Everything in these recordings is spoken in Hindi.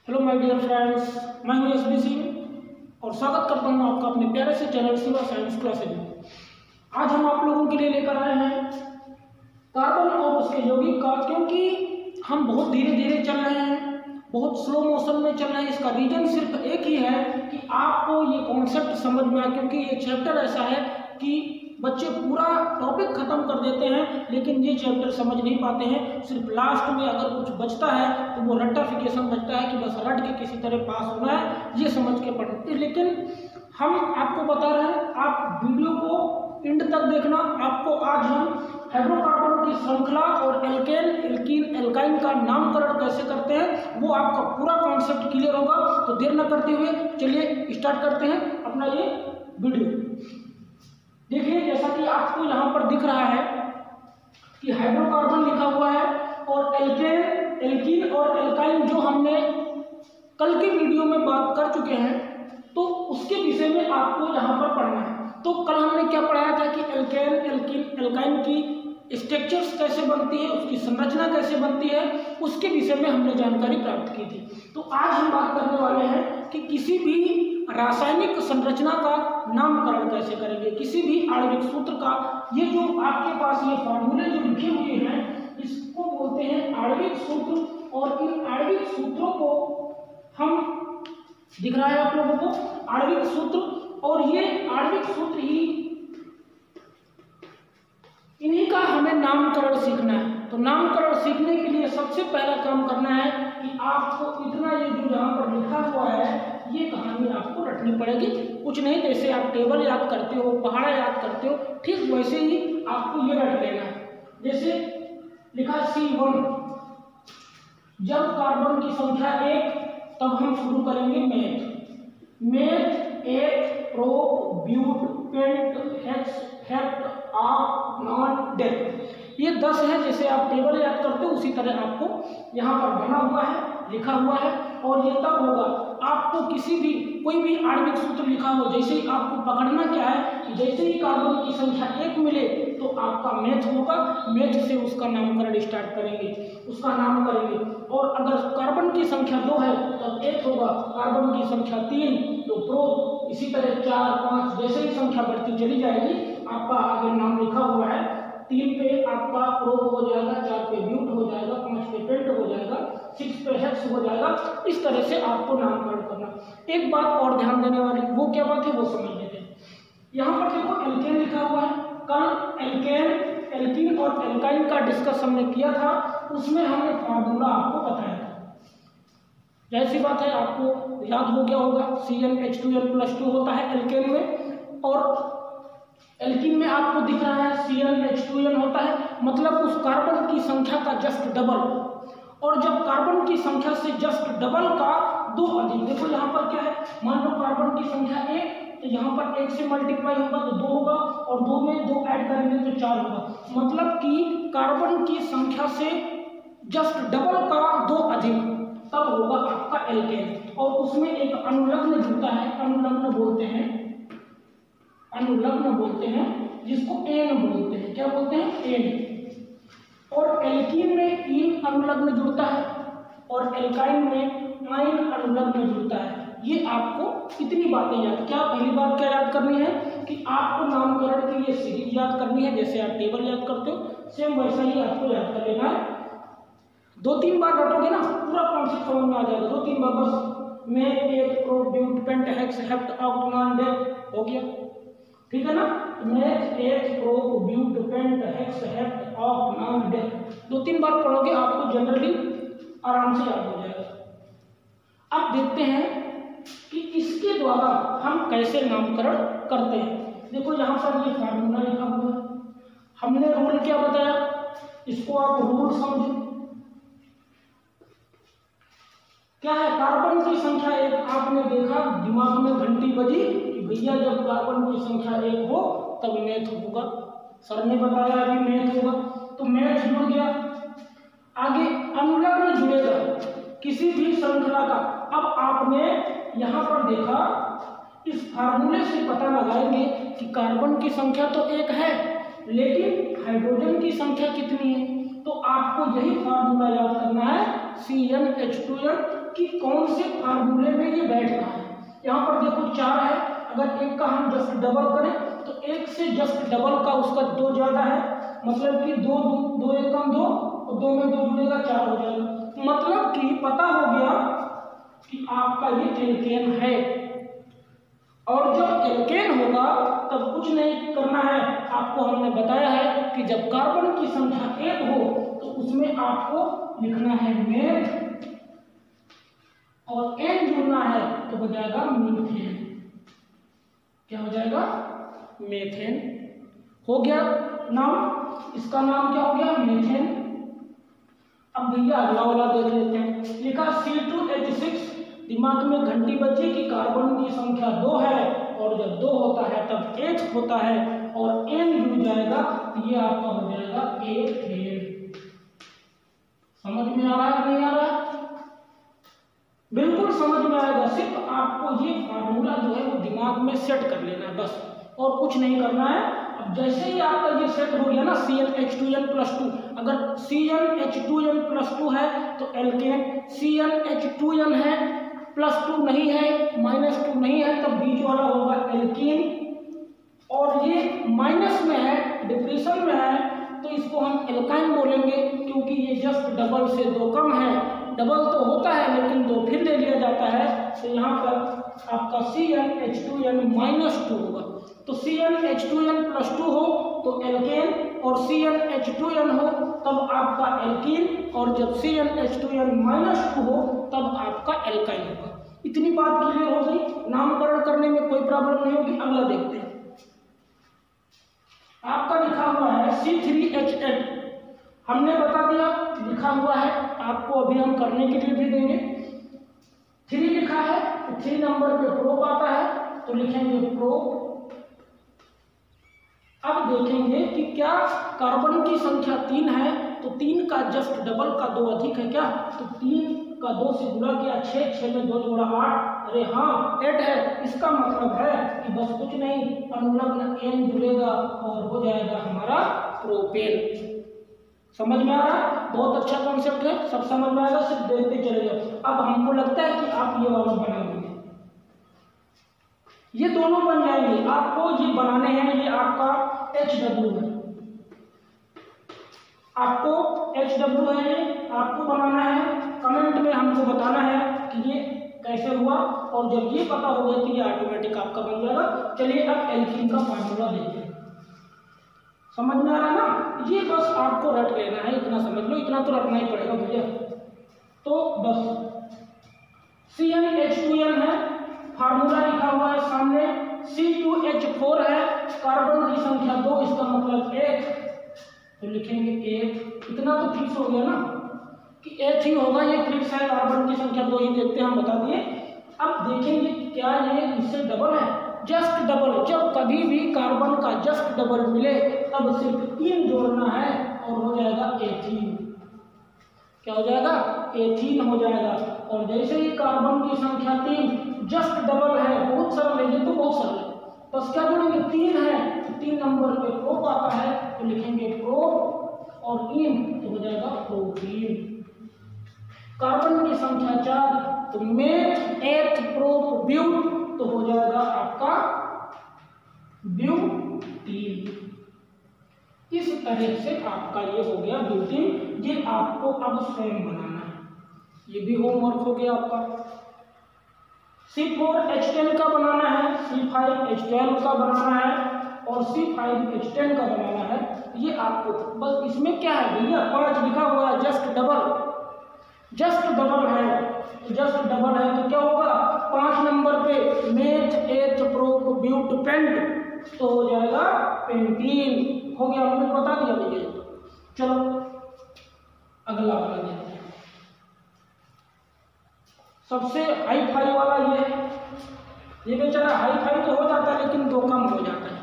हेलो माय डियर फ्रेंड्स, मैं हूं एसबी सिंह और स्वागत करता हूं आपका अपने प्यारे से चैनल शिवा साइंस क्लासेज में। आज हम आप लोगों के लिए लेकर आए हैं कार्बन और उसके यौगिक का, क्योंकि हम बहुत धीरे धीरे चल रहे हैं, बहुत स्लो मोशन में चल रहे हैं। इसका रीजन सिर्फ एक ही है कि आपको ये कॉन्सेप्ट समझ में आए, क्योंकि ये चैप्टर ऐसा है कि बच्चे पूरा टॉपिक खत्म कर देते हैं लेकिन ये चैप्टर समझ नहीं पाते हैं। सिर्फ लास्ट में अगर कुछ बचता है तो वो रट्टाफिकेशन बचता है कि बस रट के किसी तरह पास होना है, ये समझ के पढ़ते। लेकिन हम आपको बता रहे हैं, आप वीडियो को एंड तक देखना। आपको आज हम हाइड्रोकार्बन की श्रृंखला और एल्केन, एल्कीन, एल्काइन का नामकरण कैसे करते हैं वो आपका पूरा कॉन्सेप्ट क्लियर होगा। तो देर न करते हुए चलिए स्टार्ट करते हैं अपना ये वीडियो। देखिए, जैसा कि आपको यहाँ पर दिख रहा है कि हाइड्रोकार्बन लिखा हुआ है और एल्केन, एल्कीन और एल्काइन जो हमने कल के वीडियो में बात कर चुके हैं, तो उसके विषय में आपको यहाँ पर पढ़ना है। तो कल हमने क्या पढ़ाया था कि एल्केन, एल्कीन, एल्काइन की स्ट्रक्चर्स कैसे बनती है, उसकी संरचना कैसे बनती है, उसके विषय में हमने जानकारी प्राप्त की थी। तो आज हम बात करने वाले हैं कि किसी भी रासायनिक संरचना का नामकरण कैसे करेंगे, किसी भी आणविक सूत्र का। ये जो आपके पास ये फॉर्मूले जो लिखे हुए हैं, इसको बोलते हैं आणविक सूत्र। और इन आणविक सूत्रों को हम, दिख रहा है आप लोगों को, आणविक सूत्र, और ये आणविक सूत्र ही, इन्हीं का हमें नामकरण सीखना है। तो नामकरण सीखने के लिए सबसे पहला काम करना है कि आपको इतना ये जो यहाँ पर लिखा हुआ है ये कहानी आपको रटनी पड़ेगी। कुछ नहीं, जैसे आप टेबल याद करते हो, पहाड़ा याद करते हो, ठीक वैसे ही आपको ये रट लेना है। जैसे लिखा C1, जब कार्बन की संख्या 1 तब हम शुरू करेंगे meth 1 pro but pent hex hept आप नॉन डेथ। ये 10 है। जैसे आप टेबल याद करते हो उसी तरह आपको यहाँ पर बना हुआ है, लिखा हुआ है। और ये तब होगा आपको किसी भी कोई भी आणविक सूत्र लिखा हो, जैसे ही आपको पकड़ना क्या है कि जैसे ही कार्बन की संख्या 1 मिले तो आपका मेथ होगा, मेथ से उसका नामकरण स्टार्ट करेंगे, उसका नाम करेंगे। और अगर कार्बन की संख्या 2 है तब 1 होगा, कार्बन की संख्या 3 तो प्रो, इसी तरह 4, 5 जैसे ही संख्या बढ़ती चली जाएगी। आपका आगे नाम लिखा हुआ है, 3 पे आपका प्रो हो जाएगा, 4 पे ब्यूट हो जाएगा, 5 पे पेंट हो जाएगा, 6 पे हेक्स हो जाएगा। इस तरह से आपको नामकरण करना। एक बात और ध्यान देने वाली, वो क्या बात है वो समझ लेते हैं। यहाँ पर देखो एल्केन लिखा हुआ है। कल एल्केन, एल्कीन और एल्काइन का डिस्कस हमने किया था, उसमें हमने फार्मूला आपको बताया था। जैसी बात है आपको याद हो गया होगा, CnH2n+2 होता है एल्केन में, और एल्कीन में आपको दिख रहा है CnH2n होता है, मतलब उस कार्बन की संख्या का जस्ट डबल। और जब कार्बन की संख्या से जस्ट डबल का 2 अधिक, देखो यहाँ पर क्या है, मान लो कार्बन की संख्या 1 तो यहाँ पर 1 से मल्टीप्लाई होगा तो 2 होगा, और 2 में 2 ऐड करेंगे तो 4 होगा। मतलब कि कार्बन की संख्या से जस्ट डबल का 2 अधिक, तब होगा आपका एल्केन। और उसमें एक अनुलग्न जुड़ता है, अनुलग्न बोलते हैं, अनुलग्न बोलते हैं, जिसको एन बोलते हैं। क्या बोलते हैं? एन। और एल्कीन में इन अनुलग्न जुड़ता है और एल्काइन में आइन अनुलग्न जुड़ता है। ये आपको इतनी बातें याद, क्या पहली बात क्या याद करनी है कि आपको नामकरण के लिए सीरीज याद करनी है। जैसे आप टेबल याद करते हो, सेम वैसा ही आपको याद कर लेना है। 2-3 बार रटोगे ना, पूरा कॉन्सेप्ट समझ में आ जाएगा। 2-3 बार बस। में 1 pro but pent hex hept oct non dec हो गया, ठीक है ना। Meth 1 pro but pent hex hept oct non dec 2-3 बार पढ़ोगे, आपको जनरली आराम से याद हो जाएगा। अब देखते हैं कि इसके द्वारा हम कैसे नामकरण करते हैं। देखो यहाँ पर ये फार्मूला लिखा हुआ है, हमने रूल क्या बताया, इसको आप रूल समझो। क्या है? कार्बन की संख्या 1, आपने देखा दिमाग में घंटी बजी कि भैया जब कार्बन की संख्या 1 हो तब मेथ होगा। सर ने बताया अभी मेथ होगा, तो मेथ जुड़ गया। आगे अनुलग्न जुड़ेगा किसी भी श्रृंखला का। अब आपने यहाँ पर देखा, इस फार्मूले से पता लगाएंगे कि कार्बन की संख्या तो 1 है लेकिन हाइड्रोजन की संख्या कितनी है। तो आपको यही फार्मूला याद करना है, CnH2n कि कौन से फार्मूले में ये बैठ रहा है। यहाँ पर देखो 4 है, अगर एक का हम जस्ट डबल करें तो एक से जस्ट डबल का उसका 2 ज्यादा है, मतलब कि 2 एकम 2 और 2 में 2 जुड़ेगा 4 हो जाएगा। मतलब कि पता हो गया कि आपका ये एल्केन है। और जब एल्केन होगा तब कुछ नहीं करना है, आपको हमने बताया है कि जब कार्बन की संख्या 1 हो तो उसमें आपको लिखना है मेथ और एन जुड़ना है तो हो जाएगा मीथेन। क्या हो जाएगा? मेथेन हो गया नाम, इसका नाम क्या हो गया? मेथेन। अब भैया अगला वाला देख लेते हैं। लिखा C2H6, दिमाग में घंटी बजी कि कार्बन की संख्या 2 है और जब 2 होता है तब H होता है और N जुड़ जाएगा तो ये आपका हो जाएगा एथेन। समझ में आ रहा है नहीं आ रहा है? बिल्कुल समझ में आएगा। सिर्फ आपको ये फार्मूला जो है वो दिमाग में सेट कर लेना है बस, और कुछ नहीं करना है। अब जैसे ही आपका ये सेट हो गया ना CnH2n+2, अगर CnH2n+2 है तो एल्केन, CnH2n है +2 नहीं है, -2 नहीं है, तब बीच वाला होगा एल्कीन। और ये माइनस में है, डिप्रेशन में है, तो इसको हम एल्काइन बोलेंगे क्योंकि ये जस्ट डबल से 2 कम है। डबल तो होता है लेकिन 2 फिर ले लिया जाता है, तो यहाँ पर आपका CnH2n-2 होगा। तो CnH2n+2 हो तो एल्केन और CnH2n हो तब आपका एल्कीन, और जब CnH2n-2 हो तब आपका एल्काइन होगा। इतनी बात क्लियर हो गई। नामकरण करने में कोई प्रॉब्लम नहीं होगी। अगला देखते हैं। आपका लिखा हुआ है C3H8, हमने बता दिया लिखा हुआ है, आपको अभी हम करने के लिए भी देंगे। 3 लिखा है तो 3 नंबर पे प्रोप आता है तो लिखेंगे प्रोप। अब देखेंगे कि क्या कार्बन की संख्या 3 है तो 3 का जस्ट डबल का 2 अधिक है क्या? तो 3 का 2 से गुणा किया 6, 6 में 2 जोड़ा 8, अरे हाँ 8 है। इसका मतलब है कि बस कुछ नहीं, अनुलग्न N जुड़ेगा और हो जाएगा हमारा प्रोपेन। समझ में आ रहा है? बहुत अच्छा कॉन्सेप्ट है, सब समझ में आएगा, सिर्फ देखते चले जाओ। अब हमको लगता है कि आप ये वाला बना देंगे, ये दोनों बन जाएंगे। आपको ये बनाने हैं, ये आपका HW है, आपको HW है, ये आपको बनाना है। कमेंट में हमको बताना है कि ये कैसे हुआ, और जब ये पता हो गया कि ये ऑटोमेटिक आपका बन जाएगा। चलिए अब एल्कीन का फार्मूला देखते हैं। समझ में आ रहा है ना? ये बस आपको रट लेना है, इतना समझ लो, इतना तो रटना ही पड़ेगा भैया। तो बस CnH2n है, फार्मूला लिखा हुआ है सामने, C2H4 है, कार्बन की संख्या 2, इसका मतलब 1, तो लिखेंगे 1। इतना तो फिक्स हो गया ना कि 1 ही होगा, ये फिक्स है, कार्बन की संख्या 2 ही देखते हैं, हम बता दिए। अब देखेंगे क्या ये इससे डबल है, जस्ट डबल। जब कभी भी कार्बन का जस्ट डबल मिले तब सिर्फ 3 जोड़ना है और हो जाएगा एथीन। क्या हो जाएगा? एथीन हो जाएगा। और जैसे ही कार्बन की संख्या 3 जस्ट डबल है, बहुत सरल है, ये तो बहुत सरल है, बस क्या जोड़ेंगे? 3 है तो 3 नंबर पे प्रोप आता है तो लिखेंगे प्रोप और इन तो हो जाएगा प्रोटीन। कार्बन की संख्या 4 तो मेथ एथ प्रोप ब्यूट तो हो जाएगा आपका ब्यूटीन। इस तरह से आपका ये हो गया ब्यूटीन। ये आपको अब स्वयं बनाना है, ये भी होमवर्क हो गया आपका। C4H10 का बनाना है, C5H12 का बनाना है और C5H10 का बनाना है। ये आपको बस इसमें क्या है भैया, 5 लिखा हुआ है, जस्ट डबल, जस्ट डबल है, जस्ट डबल है तो क्या होगा? 5 नंबर पे meth eth prop but paint तो हो जाएगा पेंटीन। हो गया, हमने बता दिया भैया। चलो अगला वाला देखते हैं। सबसे हाई फाई वाला ये है, ये बेचारा हाई फाई तो हो जाता है लेकिन 2 कम हो जाता है।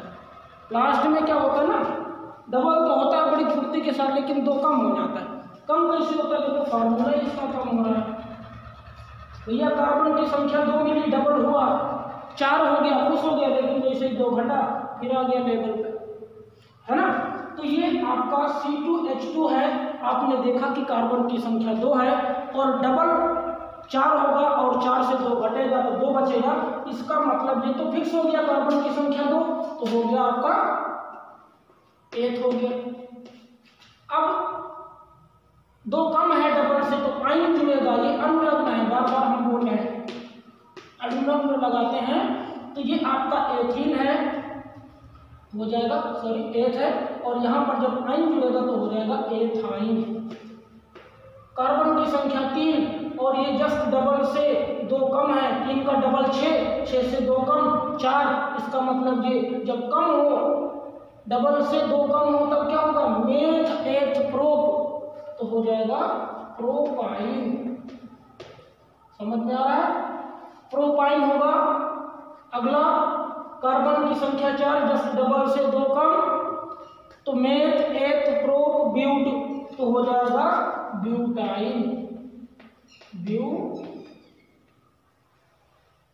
लास्ट में क्या होता है ना, डबल तो होता है बड़ी फुर्ती के साथ लेकिन 2 कम हो जाता है। कम कैसे होता है? देखो फार्मूला ही इसका कम हो रहा है भैया। कार्बन की संख्या 2 मिली, डबल हुआ 4 हो गया, खुश हो गया, लेकिन जैसे 2 घटा फिर आ गया लेवल पे, है ना? तो ये आपका C2H2 है। आपने देखा कि कार्बन की संख्या 2 है और डबल 4 होगा और 4 से 2 घटेगा तो 2 बचेगा। इसका मतलब ये तो फिक्स हो गया कार्बन की संख्या 2, तो हो गया आपका 8 हो गया। अब 2 कम है डबल से तो आयन जुड़ेगा, ये अनुलग्न है, बार बार हम बोल रहे हैं अनुलग्न लगाते हैं, तो ये आपका एथीन है हो जाएगा, सॉरी 8 है, और यहाँ पर जब आयन जुड़ेगा तो हो जाएगा एथाइन। कार्बन की संख्या 3 और ये जस्ट डबल से 2 कम है, 3 का डबल 6, 6 से 2 कम 4, इसका मतलब ये जब कम हो, डबल से 2 कम हो तब क्या होगा, मेथ एथ प्रोप, तो हो जाएगा प्रोपाइन। समझ में आ रहा है, प्रोपाइन होगा। अगला कार्बन की संख्या 4 जस्ट डबल से 2 कम, तो मेथ एथ प्रोप ब्यूट, तो हो जाएगा ब्यूटाइन,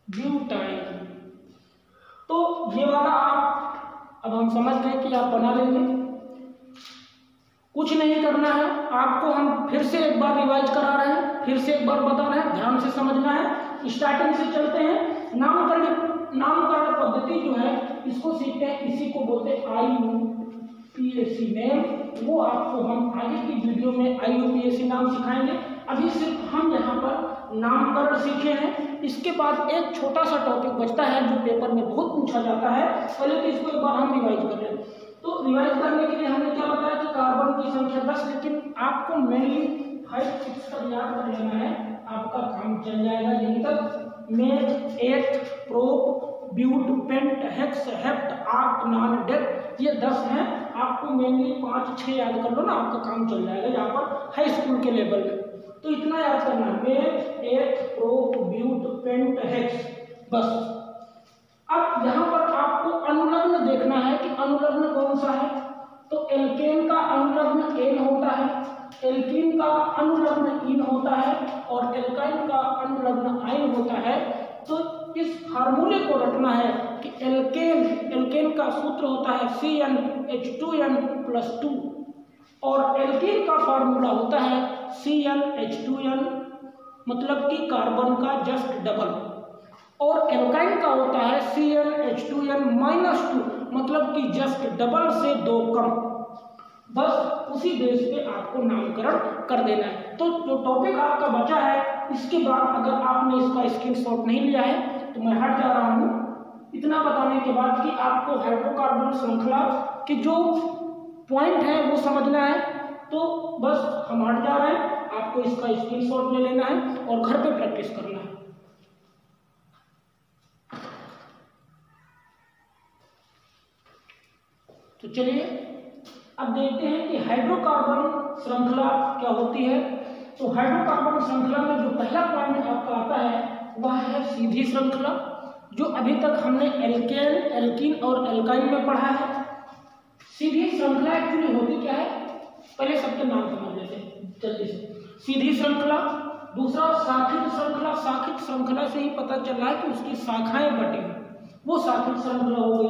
ब्यूटाइन। तो ये वाला आप अब हम समझ गए कि आप बना लेंगे, कुछ नहीं करना है आपको, हम फिर से एक बार रिवाइज करा रहे हैं, फिर से एक बार बता रहे हैं, ध्यान से समझना है। स्टार्टिंग से चलते हैं। नामकरण पद्धति जो है इसको सीखते हैं, इसी को बोलते हैं IUPAC नेम, वो आपको हम आगे की वीडियो में IUPAC नाम सिखाएंगे। अभी सिर्फ हम यहाँ पर नामकरण सीखे हैं। इसके बाद एक छोटा सा टॉपिक बचता है जो पेपर में बहुत पूछा जाता है, पहले तो इसको एक बार हम रिवाइज कर रहे हैं। तो रिवाइज करने के लिए हमने क्या बताया कि कार्बन की संख्या 10, लेकिन आपको मेनली 5 6 तक याद कर लेना है, आपका काम चल जाएगा यहीं तक। Meth eth prop but pent hex hept आर्क नॉन डेथ, ये 10 हैं, आपको मेनली 5 6 याद कर लो ना, आपका काम चल जाएगा यहाँ पर हाई स्कूल के लेवल में। तो इतना याद करना है, meth eth prop but pent hex, बस। अब यहाँ पर आपको अनुलग्न देखना है कि अनुलग्न कौन सा है, तो एल्केन का अनुलग्न एन होता है, एल्कीन का अनुलग्न इन होता है, और एल्काइन का अनुलग्न आइन होता है। तो इस फार्मूले को रखना है कि एल्केन का सूत्र होता है CnH2n+2, और एल्कीन का फार्मूला होता है Cl मतलब कि कार्बन का जस्ट डबल, और एल्काइन का होता है ClH2n-2 मतलब कि जस्ट डबल से 2 कम। बस उसी बेस पे आपको नामकरण कर देना है। तो जो टॉपिक आपका बचा है, इसके बाद अगर आपने इसका स्क्रीनशॉट नहीं लिया है तो मैं हट जा रहा हूँ। इतना बताने के बाद कि आपको हाइड्रोकार्बन श्रृंखला के जो पॉइंट है वो समझना है, तो बस हम हट जा रहे हैं, आपको इसका स्क्रीनशॉट ले लेना है और घर पे प्रैक्टिस करना है। तो चलिए अब देखते हैं कि हाइड्रोकार्बन श्रृंखला क्या होती है। तो हाइड्रोकार्बन श्रृंखला में जो पहला पॉइंट आपका आता है वह है सीधी श्रृंखला, जो अभी तक हमने एल्केन, एल्कीन और एल्काइन में पढ़ा है। सीधी श्रृंखला एक्चुअली होती क्या है, पहले सबके नाम समझ लेते हैं जल्दी से। सीधी श्रृंखला, दूसरा शाखित श्रृंखला, शाखित श्रृंखला से ही पता चल रहा है कि उसकी शाखाएं बटी, वो शाखित श्रृंखला हो गई।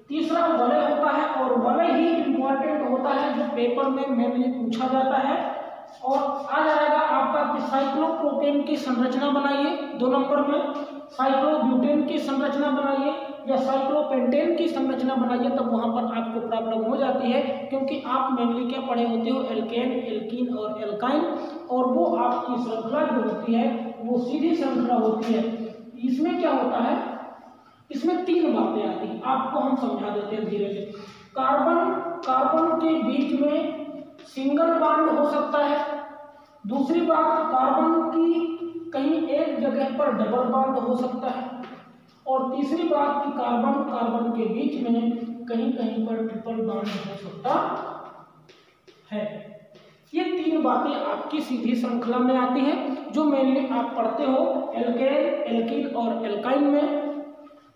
तीसरा वलय होता है, और वलय ही इंपॉर्टेंट होता है जो पेपर में मेनली पूछा जाता है, और आ जाएगा आपका कि साइक्लोप्रोपेन की संरचना बनाइए 2 नंबर में, साइक्लोब्यूटेन की संरचना बनाइए या साइक्लोपेंटेन की संरचना बनाइए, तब वहां पर आपको प्रॉब्लम हो जाती है, क्योंकि आप मेनली क्या पढ़े होते हो, एल्केन, एल्कीन और एल्काइन, और वो आपकी श्रृंखला जो होती है वो सीधी श्रृंखला होती है। इसमें क्या होता है, इसमें 3 बातें आती हैं, आपको हम समझा देते हैं धीरे से। कार्बन के बीच में सिंगल बॉन्ड हो सकता है। दूसरी बात, कार्बन की कहीं एक जगह पर डबल बॉन्ड हो सकता है। और तीसरी बात कि कार्बन के बीच में कहीं कहीं पर ट्रिपल बॉन्ड हो सकता है। ये 3 बातें आपकी सीधी श्रृंखला में आती हैं, जो मेनली आप पढ़ते हो एल्केन, एल्कीन और एल्काइन में।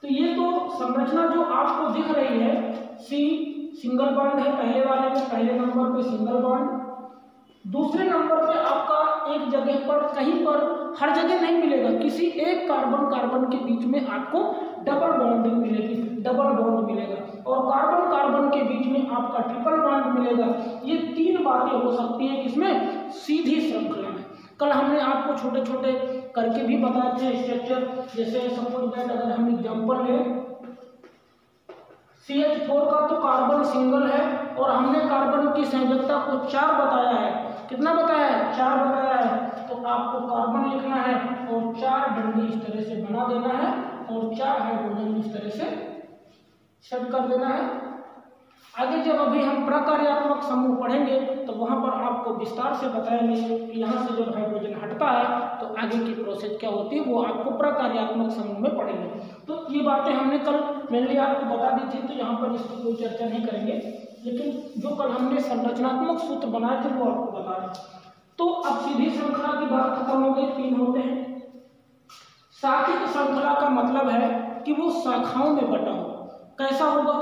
तो ये तो संरचना जो आपको दिख रही है, सी सिंगल बॉन्ड है पहले वाले में, पहले नंबर पे सिंगल बॉन्ड, दूसरे नंबर पे आपका एक जगह पर, कहीं पर, हर जगह नहीं मिलेगा, किसी एक कार्बन के बीच में आपको डबल बॉन्डिंग मिलेगी, डबल बॉन्ड मिलेगा, और कार्बन के बीच में आपका ट्रिपल बॉन्ड मिलेगा। ये 3 बातें हो सकती हैं किसमें, सीधी श्रृंखला में। कल हमने आपको छोटे छोटे करके भी बताते हैं स्ट्रक्चर। जैसे सपोज दैट अगर हम एग्जांपल लें CH4 का तो कार्बन सिंगल है और हमने कार्बन की संयोजकता को 4 बताया है। कितना बताया है? 4 बताया है। तो आपको कार्बन लिखना है और 4 डंडी इस तरह से बना देना है और 4 हाइड्रोजन इस तरह से सेट कर देना है। आगे जब अभी हम प्रकार्यात्मक समूह पढ़ेंगे तो वहां पर आपको विस्तार से बताएंगे कि यहाँ से जब हाइड्रोजन हटता है तो आगे की प्रोसेस क्या होती है, वो आपको प्रकार्यात्मक समूह में पढ़ेंगे। तो ये बातें हमने कल मेनली आपको बता दी थी, तो यहाँ पर इसकी कोई चर्चा नहीं करेंगे, लेकिन जो कल हमने संरचनात्मक सूत्र बनाए थे वो आपको बता दें। तो अब सीधी श्रृंखला की बात खत्म हो गई, 3 होते हैं। शाखित श्रृंखला का मतलब है कि वो शाखाओं में बटा हो। कैसा होगा?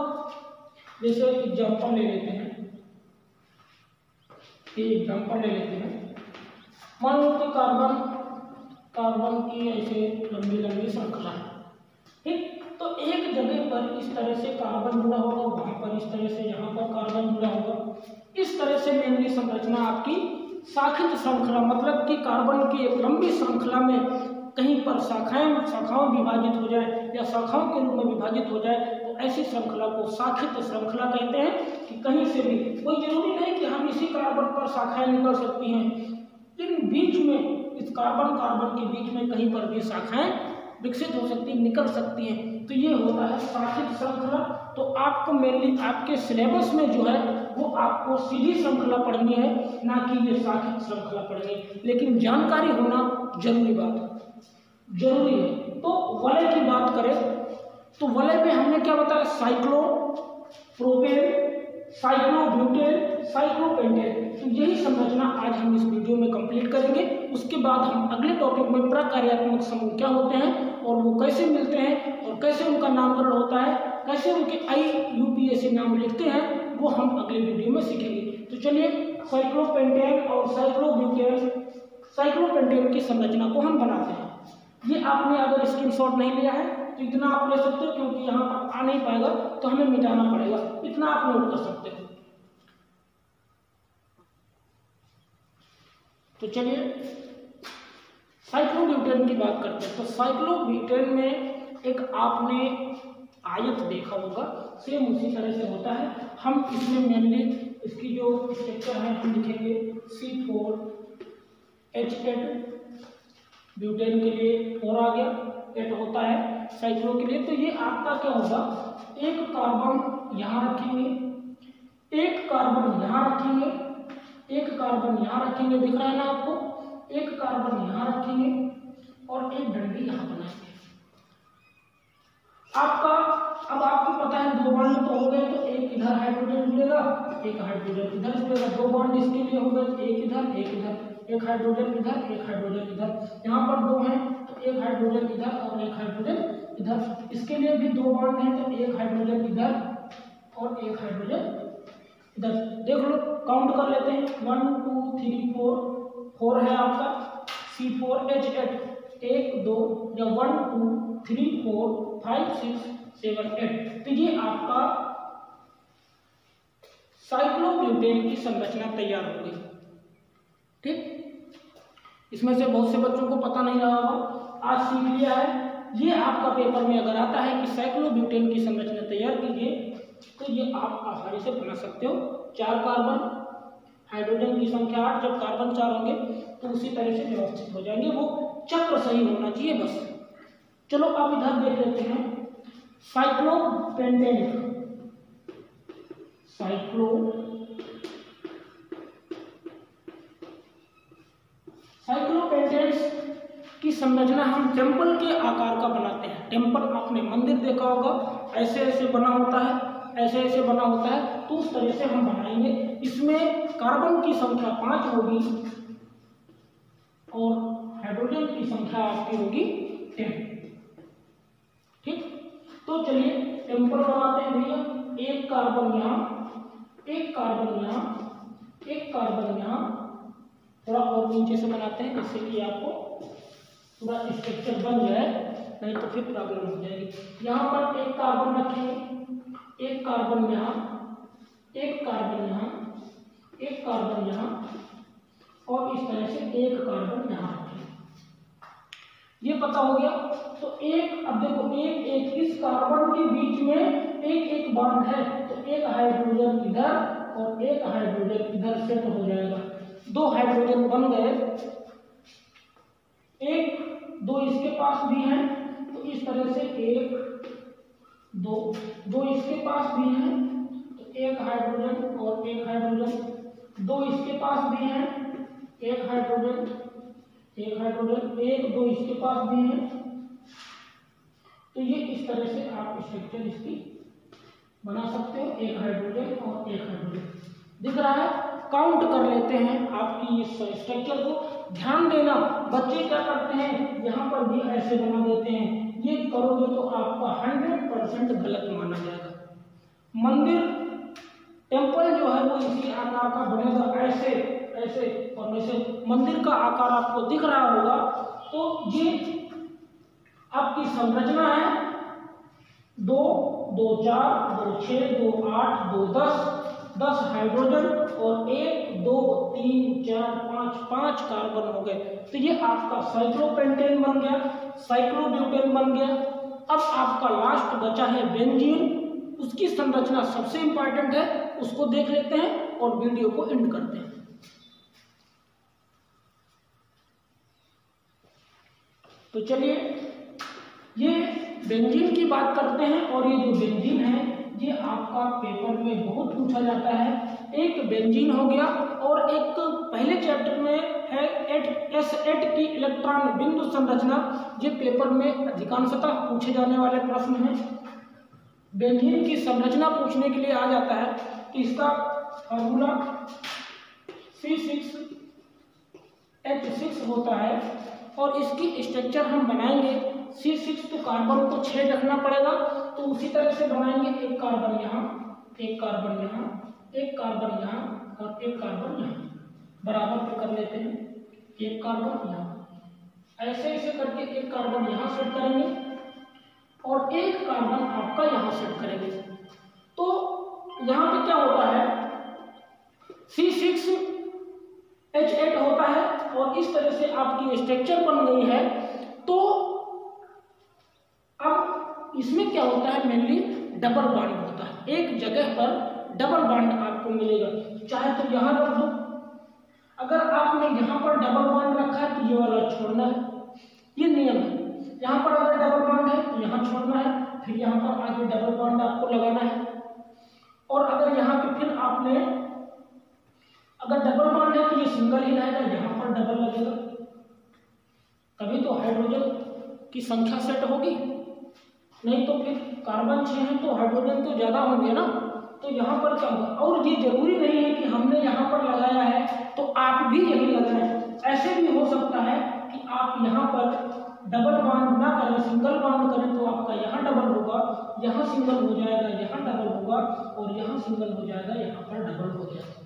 जैसे एग्जाम्पल ले लेते हैं, मान लो कि कार्बन की ऐसे लंबी लंबी श्रृंखला है, ठीक। तो एक जगह पर इस तरह से कार्बन जुड़ा होगा, वहां पर इस तरह से, यहाँ पर कार्बन जुड़ा होगा। इस तरह से मेनली संरचना आपकी शाखित श्रृंखला, मतलब कि कार्बन की एक लंबी श्रृंखला में कहीं पर शाखाओं विभाजित हो जाए या शाखाओं के रूप में विभाजित हो जाए, तो ऐसी श्रृंखला को शाखित श्रृंखला कहते हैं। कि कहीं से भी, कोई जरूरी नहीं कि हम इसी कार्बन पर शाखाएं निकल सकती हैं, लेकिन बीच में इस कार्बन के बीच में कहीं पर भी शाखाएं विकसित हो सकती, निकल सकती हैं। तो ये होता है शाखित श्रृंखला। तो आपको मेनली आपके सिलेबस में जो है वो आपको सीधी श्रृंखला पढ़नी है, ना कि ये शाखित श्रृंखला पढ़नी है, लेकिन जानकारी होना जरूरी है। तो वलय की बात करें तो वलय में हमने क्या बताया? Cyclopropane, cyclobutane, cyclopentane. तो यही संरचना आज हम इस वीडियो में कंप्लीट करेंगे। उसके बाद हम अगले टॉपिक में प्रकार्यात्मक समूह क्या होते हैं और वो कैसे मिलते हैं और कैसे उनका नामकरण होता है, कैसे उनके IUPAC नाम लिखते हैं, वो हम अगले वीडियो में सीखेंगे। तो चलिए साइक्लोपेंटेन और साइक्लोपेंटेन की संरचना को हम बनाते हैं। ये आपने अगर स्क्रीनशॉट नहीं लिया है तो इतना आप ले सकते हो, क्योंकि यहाँ पर आ नहीं पाएगा तो हमें मिटाना पड़ेगा, इतना आप नोट कर सकते हो। तो चलिए साइक्लोब्यूटेन की बात करते हैं। तो साइक्लोब्यूटेन में एक आपने आयत देखा होगा, सेम उसी तरह से होता है। हम इसमें मेनली इसकी जो स्ट्रक्चर है हम लिखेंगे C4H8, ब्यूटेन के लिए 4 आ गया, 8 होता है साइक्लो के लिए। तो ये आपका क्या होगा, एक कार्बन यहाँ रखेंगे, एक कार्बन यहाँ रखेंगे, एक कार्बन यहाँ रखेंगे, दिख रहा है ना आपको, एक कार्बन यहाँ रखेंगे और एक डंडी यहाँ बनाएंगे। अब आपको पता है 2 बॉन्ड तो हो गए, तो एक इधर हाइड्रोजन जुड़ेगा, एक हाइड्रोजन इधर जुड़ेगा। 2 बॉन्ड इसके लिए हो गए, एक इधर एक इधर, एक हाइड्रोजन इधर एक हाइड्रोजन इधर। यहाँ पर 2 हैं तो एक हाइड्रोजन इधर और एक हाइड्रोजन इधर। इसके लिए भी 2 बॉन्ड हैं तो एक हाइड्रोजन इधर और एक हाइड्रोजन इधर। देख लो, काउंट कर लेते हैं, 1 2 3 4 है आपका C4H8, 1 2 या 1 2 3 4 5 6 7 8। तो ये आपका साइक्लोब्यूटेन की संरचना तैयार हो गई, ठीक। इसमें से बहुत से बच्चों को पता नहीं रहा होगा, आज सीख लिया है। ये आपका पेपर में अगर आता है कि साइक्लोब्यूटेन की संरचना तैयार कीजिए, तो ये आप आसानी से बना सकते हो। 4 कार्बन, हाइड्रोजन की संख्या 8, जब कार्बन 4 होंगे तो उसी तरह से व्यवस्थित हो जाएंगे, वो चक्र सही होना चाहिए बस। चलो अब इधर देख लेते हैं साइक्लोपेंटेन। साइक्लोपेंटेन्स की संरचना हम टेम्पल के आकार का बनाते हैं। टेम्पल आपने मंदिर देखा होगा, ऐसे ऐसे बना होता है, ऐसे ऐसे बना होता है, तो उस तरह से हम बनाएंगे। इसमें कार्बन की संख्या 5 होगी और हाइड्रोजन की संख्या आपकी होगी 10, ठीक। तो चलिए टेम्पल बनाते हैं भैया। एक कार्बन यहाँ, एक कार्बन यहाँ, एक कार्बन यहाँ, थोड़ा और नीचे से बनाते हैं जिससे कि आपको पूरा स्ट्रक्चर बन जाए, नहीं तो फिर प्रॉब्लम हो जाएगी। यहाँ पर एक कार्बन रखेंगे, एक कार्बन यहाँ, एक कार्बन यहाँ, एक कार्बन यहाँ और इस तरह से एक कार्बन यहाँ रखेंगे। ये पता हो गया। तो एक, अब देखो एक इस कार्बन के बीच में एक बॉन्ड है, तो एक हाइड्रोजन इधर और एक हाइड्रोजन इधर सेट हो जाएगा। 2 हाइड्रोजन बन गए, 1 2 इसके पास भी है, तो इस तरह से 1 2 इसके पास भी है, तो 1 हाइड्रोजन और 1 हाइड्रोजन, 2 इसके पास भी है, 1 हाइड्रोजन 1 हाइड्रोजन, 1 2 इसके पास भी है। तो ये इस तरह से आप स्ट्रक्चर इसकी बना सकते हो, 1 हाइड्रोजन और 1 हाइड्रोजन। दिख रहा है? काउंट कर लेते हैं आपकी इस स्ट्रक्चर को। ध्यान देना, बच्चे क्या करते हैं, यहाँ पर भी ऐसे बना देते हैं। ये करोगे तो आपका 100% गलत माना जाएगा। मंदिर, टेम्पल जो है वो इसी आकार का बनेगा, ऐसे ऐसे और वैसे मंदिर का आकार आपको दिख रहा होगा। तो ये आपकी संरचना है, 2 2 4 2 6 2 8 2 10 हाइड्रोजन और 1 2 3 4 5 कार्बन हो गए। तो ये आपका साइक्लोपेंटेन बन गया, साइक्लोब्यूटेन बन गया। अब आपका लास्ट बचा है बेंजीन। उसकी संरचना सबसे इंपॉर्टेंट है, उसको देख लेते हैं और वीडियो को एंड करते हैं। तो चलिए ये बेंजीन की बात करते हैं। और ये जो बेंजीन है ये आपका पेपर में बहुत पूछा जाता है। एक बेंजीन हो गया और एक पहले चैप्टर में है S8 की इलेक्ट्रॉन बिंदु संरचना। ये पेपर में अधिकांशतः पूछे जाने वाले प्रश्न हैं। बेंजीन की संरचना पूछने के लिए आ जाता है कि इसका फॉर्मूला C6H6 होता है और इसकी स्ट्रक्चर हम बनाएंगे। C6 तो कार्बन को 6 रखना पड़ेगा, तो उसी तरह से बनाएंगे। एक कार्बन यहाँ, एक कार्बन यहाँ, एक कार्बन यहाँ और एक कार्बन यहाँ, बराबर पे कर लेते हैं। एक कार्बन यहाँ, ऐसे ऐसे करके एक कार्बन यहाँ सेट करेंगे और एक कार्बन आपका यहाँ सेट करेंगे। तो यहाँ पे क्या होता है, C6H8 होता है और इस तरह से आपकी स्ट्रक्चर बन गई है। तो अब इसमें क्या होता है, मेनली डबल बॉन्ड होता है। एक जगह पर डबल बॉन्ड आपको मिलेगा, चाहे तो यहाँ रख दो। अगर आपने यहाँ पर डबल बॉन्ड रखा है तो ये वाला छोड़ना है, ये नियम है। यहाँ पर अगर डबल बॉन्ड है तो यहाँ छोड़ना है, फिर यहाँ पर आगे डबल बॉन्ड आपको लगाना है। और अगर यहाँ पे फिर आपने अगर डबल बॉन्ड है तो ये सिंगल ही रहेगा, यहाँ पर डबल लगेगा, तभी तो हाइड्रोजन की संख्या सेट होगी। नहीं तो फिर कार्बन 6 है तो हाइड्रोजन तो ज्यादा होंगे ना। तो यहाँ पर क्या होगा, और ये जरूरी नहीं है कि हमने यहाँ पर लगाया है तो आप भी यही लगाएं। ऐसे भी हो सकता है कि आप यहाँ पर डबल बॉन्ड ना करें, सिंगल बॉन्ड करें, तो आपका यहाँ डबल होगा, यहाँ सिंगल हो जाएगा, यहाँ डबल होगा और यहाँ सिंगल हो जाएगा, यहाँ पर डबल हो जाएगा।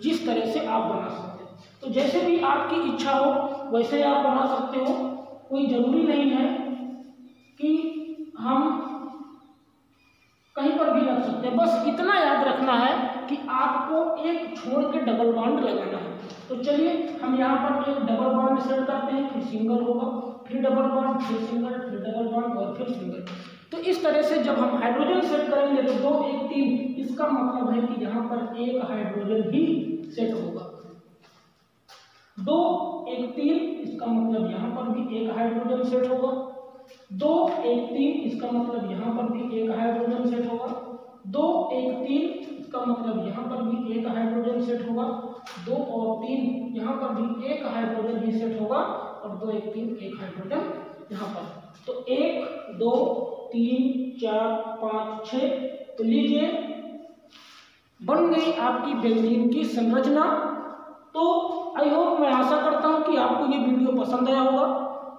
जिस तरह से आप बना सकते हैं, तो जैसे भी आपकी इच्छा हो वैसे आप बना सकते हो। कोई जरूरी नहीं है कि हम कहीं पर भी रख सकते हैं। बस इतना याद रखना है कि आपको एक छोड़ के डबल बॉन्ड लगाना है। तो चलिए हम यहाँ पर एक डबल बॉन्ड सेट करते हैं, फिर सिंगल होगा, फिर डबल बॉन्ड, फिर सिंगल, फिर डबल बॉन्ड और फिर सिंगल। तो इस तरह से जब हम हाइड्रोजन सेट करेंगे तो 2 1 3, इसका मतलब है कि यहाँ पर एक हाइड्रोजन ही सेट होगा। 2 1 3, इसका मतलब यहाँ पर भी एक हाइड्रोजन सेट होगा। 2 1 3, इसका मतलब यहाँ पर भी एक हाइड्रोजन सेट होगा। 2 1 3, इसका मतलब यहाँ पर भी एक हाइड्रोजन सेट होगा। 2 और 3, यहाँ पर भी एक हाइड्रोजन ही सेट होगा और 2 1 3 एक हाइड्रोजन यहाँ पर। तो 1 2 3 4 5 6, तो लीजिए बन गई आपकी बेंजीन की संरचना। तो आई होप, मैं आशा करता हूँ कि आपको ये वीडियो पसंद आया होगा।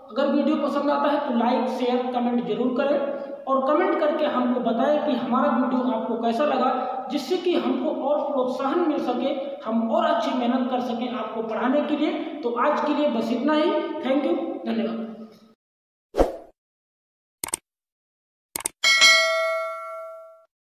अगर वीडियो पसंद आता है तो लाइक शेयर कमेंट जरूर करें और कमेंट करके हमको बताएं कि हमारा वीडियो आपको कैसा लगा, जिससे कि हमको और प्रोत्साहन मिल सके, हम और अच्छी मेहनत कर सकें आपको पढ़ाने के लिए। तो आज के लिए बस इतना ही। थैंक यू, धन्यवाद।